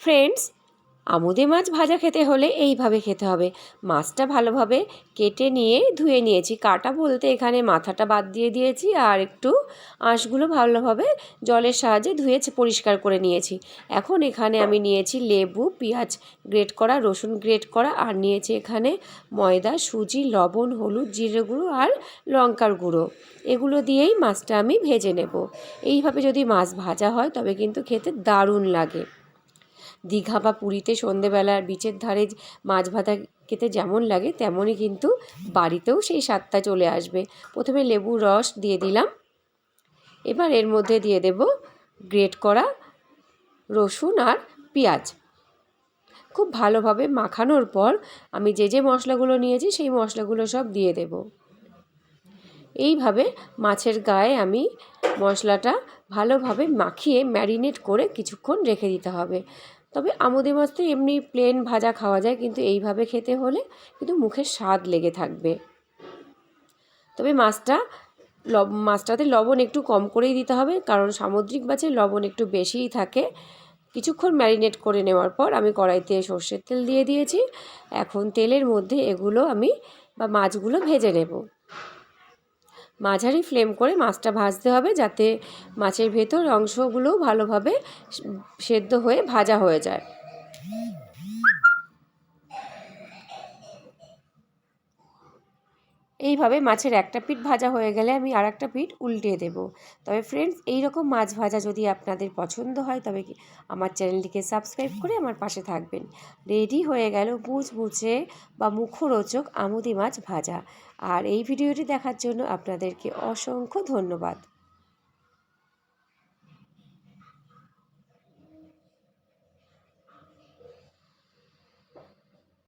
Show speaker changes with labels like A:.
A: Friends, আমুদে মাছ ভাজা খেতে হলে এইভাবে খেতে হবে। মাছটা ভালোভাবে কেটে নিয়ে ধুয়ে নিয়েছি। কাটা বলতে এখানে মাথাটা বাদ দিয়ে দিয়েছি আর একটু আঁশগুলো ভালোভাবে জলের সাহায্যে ধুয়ে পরিষ্কার করে নিয়েছি। এখন এখানে আমি নিয়েছি লেবু, পেঁয়াজ গ্রেট করা, রসুন গ্রেট করা, আর নিয়েছি এখানে ময়দা, সুজি, লবণ, হলুদ, জিরে গুঁড়ো আর লঙ্কার গুঁড়ো। এগুলো দিয়েই মাছটা আমি ভেজে নেব। এইভাবে যদি মাছ ভাজা হয় তবে কিন্তু খেতে দারুণ লাগে। দীঘা বা পুরীতে সন্ধেবেলার বিচের ধারে মাছ ভাজা খেতে যেমন লাগে তেমনই কিন্তু বাড়িতেও সেই স্বাদটা চলে আসবে। প্রথমে লেবুর রস দিয়ে দিলাম। এবার এর মধ্যে দিয়ে দেব গ্রেট করা রসুন আর পেঁয়াজ। খুব ভালোভাবে মাখানোর পর আমি যে মশলাগুলো নিয়েছি সেই মশলাগুলো সব দিয়ে দেব। এইভাবে মাছের গায়ে আমি মশলাটা ভালোভাবে মাখিয়ে ম্যারিনেট করে কিছুক্ষণ রেখে দিতে হবে। তবে আমুদে মাছ তো এমনি প্লেন ভাজা খাওয়া যায়, কিন্তু এইভাবে খেতে হলে কিন্তু মুখে স্বাদ লেগে থাকবে। তবে মাছটাতে লবণ একটু কম করেই দিতে হবে, কারণ সামুদ্রিক মাছে লবণ একটু বেশিই থাকে। কিছুক্ষণ ম্যারিনেট করে নেওয়ার পর আমি কড়াইতে সর্ষের তেল দিয়ে দিয়েছি। এখন তেলের মধ্যে মাছগুলো ভেজে নেব। মাঝারি ফ্লেম করে মাছটা ভাজতে হবে, যাতে মাছের ভেতর অংশগুলোও ভালোভাবে সেদ্ধ হয়ে ভাজা হয়ে যায়। এইভাবে মাছের একটা পিঠ ভাজা হয়ে গেলে আমি আর একটা পিঠ উল্টিয়ে দেব। তবে ফ্রেন্ডস, এইরকম মাছ ভাজা যদি আপনাদের পছন্দ হয় তবে আমার চ্যানেলটিকে সাবস্ক্রাইব করে আমার পাশে থাকবেন। রেডি হয়ে গেল মুচমুচে বা মুখরোচক আমুদি মাছ ভাজা। আর এই ভিডিওটি দেখার জন্য আপনাদেরকে অসংখ্য ধন্যবাদ।